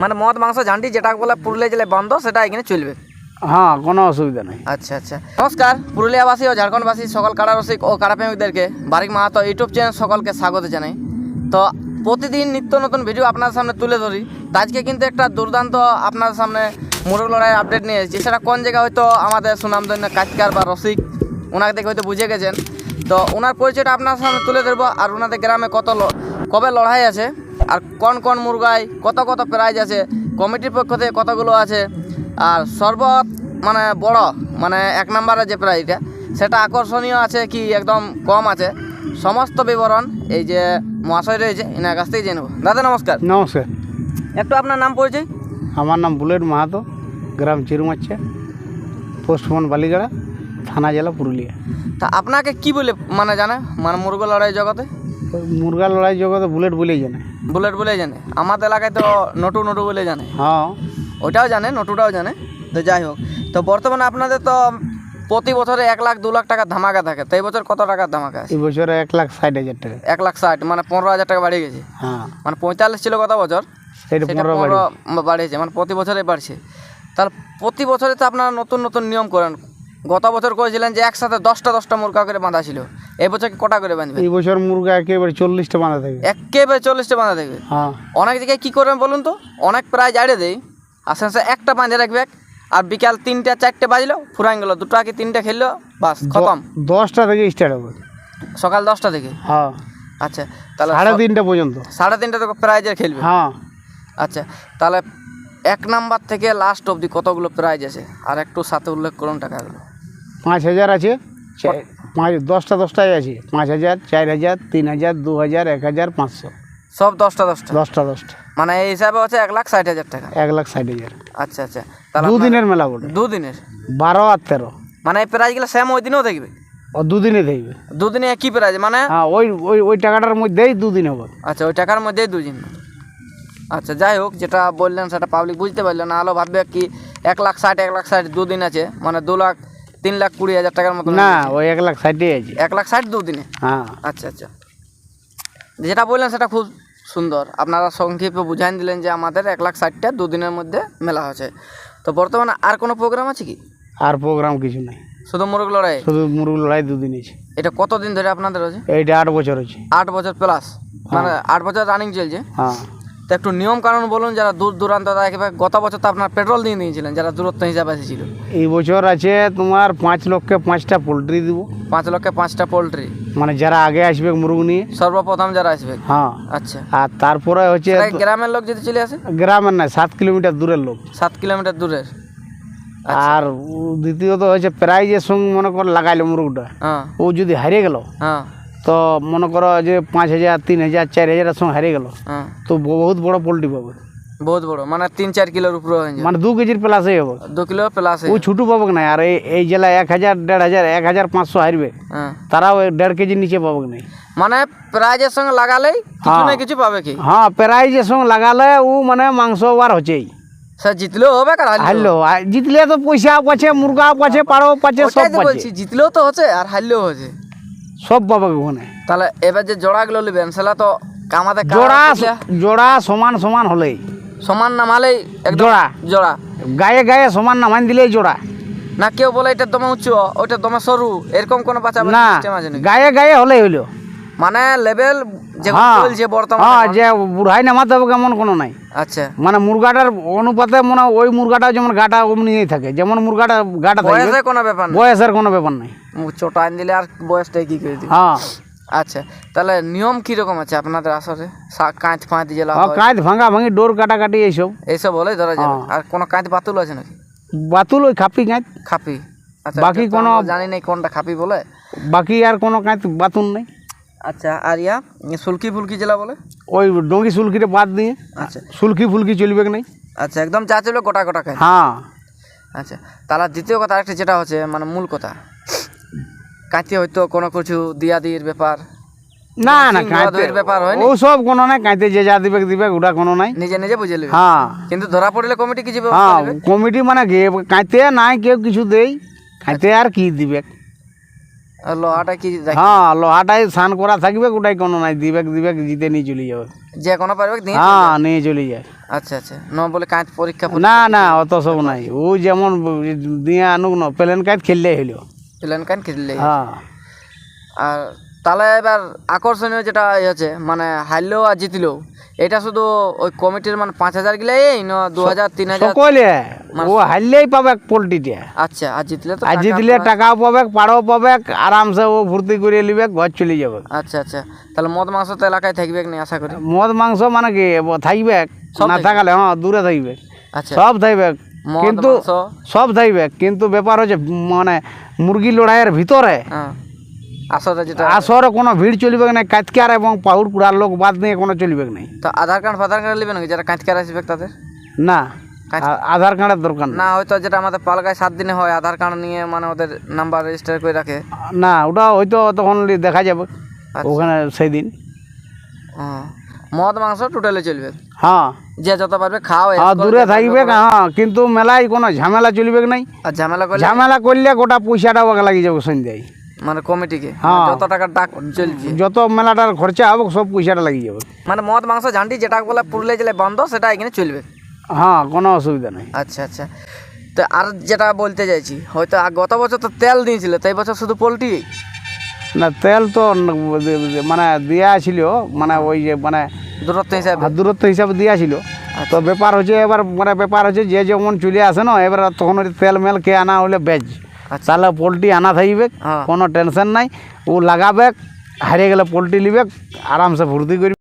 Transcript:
মানে মদ মাংস ঝান্ডি যেটা বলে পুরুলিয়া জেলায় বন্ধ সেটা এখানে চলবে। হ্যাঁ, কোনো অসুবিধা নেই। আচ্ছা আচ্ছা, নমস্কার পুরুলিয়াবাসী ও ঝাড়খণ্ডবাসী সকল কাড়া রসিক ও কাড়া প্রেমিকদেরকে বারিক মাহাতো ইউটিউব চ্যানেল সকলকে স্বাগত জানাই। তো প্রতিদিন নিত্য নতুন ভিডিও আপনার সামনে তুলে ধরি। তো আজকে কিন্তু একটা দুর্দান্ত আপনার সামনে মোরগ লড়াইয়ের আপডেট নিয়ে এসেছি। সেটা কোন জায়গা হয়তো আমাদের সুনামধন্য কাজকার বা রসিক ওনাকে দেখে হয়তো বুঝে গেছেন। তো ওনার পরিচয়টা আপনার সামনে তুলে ধরবো, আর ওনাদের গ্রামে কবে লড়াই আছে, আর কোন কোন মুরগায় কত কত প্রাইজ আছে, কমিটির পক্ষ থেকে কতগুলো আছে, আর মানে বড় মানে 1 নম্বরের যে প্রাইজটা সেটা আকর্ষণীয় আছে কি একদম কম আছে, সমস্ত বিবরণ এই যে মহাশয় রয়েছে এনার কাছ থেকে জেনে নেব। দাদা নমস্কার। নমস্কার। একটু আপনার নাম পরিচয়। আমার নাম বুলেট মাহাতো, গ্রাম চিরুমাচ্ছা, পোস্টমন বালিগাড়া, থানা জেলা পুরুলিয়া। তা আপনাকে কি বলে মানে জানে মানে মুরগা লড়াই জগতে? মুরগা লড়াই জগতে বুলেট বলেই জানে। বুলেট বলে জানে, আমাদের এলাকায় তো নটু নটু বলে জানে। হ্যাঁ, ওইটাও জানে, নটুটাও জানে। তো যাই হোক, তো বর্তমানে আপনাদের তো প্রতি বছরে 1 লাখ 2 লাখ টাকার ধামাকা থাকে। তো এই বছর কত টাকার ধামাকা আছে? এই বছরে 1,60,000 টাকা। 1,60,000 মানে 15,000 টাকা বাড়িয়ে গেছে। হ্যাঁ, মানে 45 ছিল গত বছর, সেটা 15 বাড়িয়েছে, মানে প্রতি বছরে বাড়ছে। তাহলে প্রতি বছরে তো আপনারা নতুন নতুন নিয়ম করেন। গত বছর করেছিলেন যে একসাথে 10টা মুরগা করে বাঁধা ছিল, এই বছর কটা করে বাঁধবে? এই বছর মুরগা একেবারে 40টা বাঁধা থাকবে। একেবারে 40টা বাঁধা থাকবে। হ্যাঁ, অনেক জায়গায় কী করবেন বলুন তো, অনেক প্রায় জাড়ে দেয়, আস্তে আস্তে একটা বাঁধে রাখবে, আর বিকাল 3টা 4টে বাজলো ফুরাই গেলো, 2টা কি 3টে খেললো, বাস খতম। 10টা থেকে স্টার্ট হবে, সকাল 10টা থেকে। হ্যাঁ, আচ্ছা, তাহলে 3:30 পর্যন্ত। 3:30 থেকে প্রাইজের খেলবে। হ্যাঁ, আচ্ছা, তাহলে 1 নাম্বার থেকে লাস্ট অবধি কতগুলো প্রাইজ আছে, আর একটু সাথে উল্লেখ করুন টাকাগুলো। 5,000 আছে, 10টায় আছে, 5,000, 4,000, 3,000, 2,000, 1,000, 500। সব 10টা 10টা মানে এই হিসাবে হচ্ছে 1,60,000 টাকা। 1,60,000। আচ্ছা আচ্ছা, তাহলে দুদিনের মেলা বটে। 2 দিনের 12 আর 13। মানে এই প্রাইজগুলো সেম ওই দিনেও দেখবে? ও 2 দিনে দেখবে। 2 দিনে কি প্রাইজ মানে? হ্যাঁ, ওই টাকাটার মধ্যেই 2 দিন হবে। আচ্ছা, ওই টাকার মধ্যেই 2 দিন। আচ্ছা, যাই হোক, যেটা বললেন সেটা পাবলিক বুঝতে পারলো না, আলো ভাববে কি 1,60,000 2 দিন আছে, মানে 2,03,20,000 টাকার মতো না, ওই 1,60,000 আছে। 1,60,000 2 দিনে। হ্যাঁ, আচ্ছা আচ্ছা, যেটা বললেন সেটা খুব সুন্দর, আপনারা সংক্ষেপে বুঝাই দিলেন যে আমাদের 1,60,000টা 2 দিনের মধ্যে মেলা হচ্ছে। তো বর্তমানে আর কোনো প্রোগ্রাম আছে কি? আর প্রোগ্রাম কিছু নাই, শুধু মুরগ লড়াই? শুধু মুরগ লড়াই 2 দিন আছে। এটা কতদিন ধরে আপনাদের হচ্ছে? এইটা 8 বছর আছে। 8 বছর প্লাস, মানে 8 বছর রানিং চলছে। হ্যাঁ, তো একটু নিয়ম কানুন বলুন, যারা দূর দূরান্ত একেবারে, গত বছর তো আপনার পেট্রোল দিয়ে দিয়েছিলেন যারা দূরত্ব হিসাবে এসেছিল। এই বছর আছে তোমার 5 লক্ষে 5টা পোলট্রি দিব। 5 লক্ষে 5টা পোলট্রি, মানে যারা আগে আসবে মুরগ নিয়ে সর্বপ্রথম যারা আসবে। হ্যাঁ, আচ্ছা, আর তারপরে হচ্ছে গ্রামের লোক যদি চলে আসে? গ্রামের না, 7 কিলোমিটার দূরের লোক। 7 কিলোমিটার দূরের। আর দ্বিতীয়ত হচ্ছে প্রাইজের সঙ্গে মনে করো লাগাইলো মুরগটা, হ্যাঁ ও যদি হারিয়ে গেল, হ্যাঁ তো মনে করো যে 5,000, 3,000, 4,000 সঙ্গে হারিয়ে গেল, হ্যাঁ, তো বহুত বড় পোলট্রি পাবে। বহুত বড়, মানে 3-4 কিলোর উপরে হয়ে যাবে, মানে 2 কেজির প্লাসই হবে। 2 কিলো প্লাস। ওই ছোটো পাবক না, আর এই জেলায় 1,000, 1,500, 1,500 হারবে, হ্যাঁ, তারাও 1.5 কেজির নিচে পাবক নাই। মানে প্রাইজের সঙ্গে লাগালেই কিছু না কিছু পাবে কি? হ্যাঁ, প্রাইজের সঙ্গে লাগালে ও মানে মাংস আর হচ্ছেই। স্যার জিতলেও হবে, আর হারলেও, জিতলে তো পয়সা পাচ্ছে, মুরগা পাচ্ছে, পাড়ো পাচ্ছে, সব পাচ্ছে। বলছি জিতলেও তো হচ্ছে আর হারলেও হচ্ছে, সব পাবে ওখানে। তাহলে এবার যে জোড়াগুলো নেবেন সেটা তো আমাদের জোড়া সমান সমান হলেই, সমান নামালেই জোড়া জোড়া গায়ে গায়ে সমান নামান দিলেই জোড়া। না কেউ বলে এটা দমে উঁচু, ওইটা দমে সরু, এরকম কোনো বাচ্চা না, গায়ে গায়ে হলেই হইলো, মানে লেভেল যে চলছে বর্তমানে। হ্যাঁ, যে বুড়াই নামাতে হবে কেমন কোনো নাই। আচ্ছা, মানে মুরগাটার অনুপাতে মনে ওই মুরগাটা যেমন গাটা অমনিই থাকে, যেমন মুরগাটা গাটা থাকে, বয়সের কোনো ব্যাপার না, বয়সের কোনো ব্যাপার নাই। ছোট আইন দিলে আর বয়সটাই কি করে দিবে। হ্যাঁ, আচ্ছা, তাহলে নিয়ম কিরকম আছে আপনাদের আসরে? কাঁচ ফাঁচ জেলা কাঁচ ভাঙা ভাঙি, ডোর কাটাকাটি এইসব বলে ধরা যাবে। আর কোনো কাঁচ বাতুল আছে নাকি? বাতুল ওই খাপি কাঁচ, খাপি। আচ্ছা, বাকি কোনো জানি নাই কোনটা খাপি বলে, বাকি আর কোনো কাঁচ বাতুল নেই। আচ্ছা, আর সুলকি ফুলকি জেলা বলে? ওই ডঙ্গি সুলকিটা বাদ দিয়ে, আচ্ছা, সুলকি ফুলকি চলবে কি নাই। আচ্ছা, একদম চা চলবে গোটা গোটা খায়। হ্যাঁ, আচ্ছা, তাহলে দ্বিতীয় কথা আরেকটা যেটা হচ্ছে মানে মূল কথা, কাঁচে হয়তো কোনো কিছু দিয়া দির ব্যাপার? না না, কাঁচের ব্যাপার হয় ও সব কোনো নাই, কাঁচে যে যা দিবে ওটা কোনো নাই, নিজে নিজে বুঝে নেবে। হ্যাঁ, কিন্তু ধরা পড়লে কমিটি কিছু হ্যাঁ, কমিটি মানে কাঁচে নাই কেউ কিছু দেই, কাঁচে আর কি দিবে। আর লোহাটা কি হ্যাঁ লোহাটাই স্নান করা থাকবে, ওটাই কোনো নাই, দিবেক জিতে নিয়ে চলে যাবে। যে কোনো পারবে দিয়ে? হ্যাঁ নিয়ে চলে যায়। আচ্ছা আচ্ছা, ন বলে কাঁচ পরীক্ষা না না অত সব নাই, ও যেমন দিয়ে আনুক না, প্লেন কাজ খেললেই হইলো। প্লেন কান খেললে। হ্যাঁ আর তাহলে এবার আকর্ষণীয় যেটা হচ্ছে মানে হারলেও আর জিতলেও, এটা শুধু ওই কমিটির মানে 5,000 গিলাই না 2,000 3,000? সকলে ও হারলেই পাবে পোলট্রিটা। আচ্ছা, আর জিতলে তো আর জিতলে টাকাও পাবে, পাড়াও পাবে, আরামসে ও ভর্তি করে নিবে, ঘর চলে যাবে। আচ্ছা আচ্ছা, তাহলে মদ মাংস তো এলাকায় থাকবে না আশা করি? মদ মাংস মানে কি থাকবে, না থাকলে হ্যাঁ দূরে থাকবে, আচ্ছা, সব থাকবে মদ কিন্তু মাংস। সব থাকবে, কিন্তু ব্যাপার হচ্ছে মানে মুরগি লড়াইয়ের ভিতরে হ্যাঁ, আসলে যেটা আসরে কোনো ভিড় চলবে না, কাতকার এবং পাহুড় কুড়ার লোক বাদ দিয়ে কোনো চলবে না। তো আধার কার্ড নেবে নাকি যারা কাঁচকার আসবে তাদের? না আধার কার্ডের দরকার না, না। হয়তো যেটা আমাদের পালগায় 7 দিনে হয়, আধার কার্ড নিয়ে মানে ওদের নাম্বার রেজিস্টার করে রাখে। না ওটা হয়তো তখন দেখা যাবে ওখানে সেই দিন। হ্যাঁ, মদ মাংস টোটালি চলবে, হ্যাঁ যে যত পারবে খাও। হ্যাঁ দূরে থাকবে, হ্যাঁ কিন্তু মেলায় কোনো ঝামেলা চলবে নাই। আর ঝামেলা করলে ঝামেলা করলে গোটা পয়সাটা ওকে লাগিয়ে যাবে সন্ধ্যায়, মানে কমিটিকে হ্যাঁ। যত টাকা ডাক চলছে, যত মেলাটার খরচা হবে সব পয়সাটা লাগিয়ে যাবে। মানে মদ মাংস ঝান্ডি যেটা বলে পুরুলিয়া জেলায় বন্ধ, সেটা এখানে চলবে। হ্যাঁ কোনো অসুবিধা নেই। আচ্ছা আচ্ছা, তো আর যেটা বলতে চাইছি, হয়তো গত বছর তো তেল দিয়েছিল, তো এই বছর শুধু পোলট্রি? না তেল তো মানে দেওয়া ছিল, মানে ওই যে মানে দূরত্ব হিসাবে। দূরত্ব হিসাবে দেওয়া ছিল। তো ব্যাপার হচ্ছে এবার মানে ব্যাপার হচ্ছে যে যেমন চলে আসে না, এবার তখন ওই তেল মেল কে আনা হলে বেজ, তাহলে পোলট্রি আনা থাকবে, হ্যাঁ। কোনো টেনশন নাই। ও লাগাবে, হারিয়ে গেলে পোলট্রি নিবে, আরামসে ভর্তি করবে।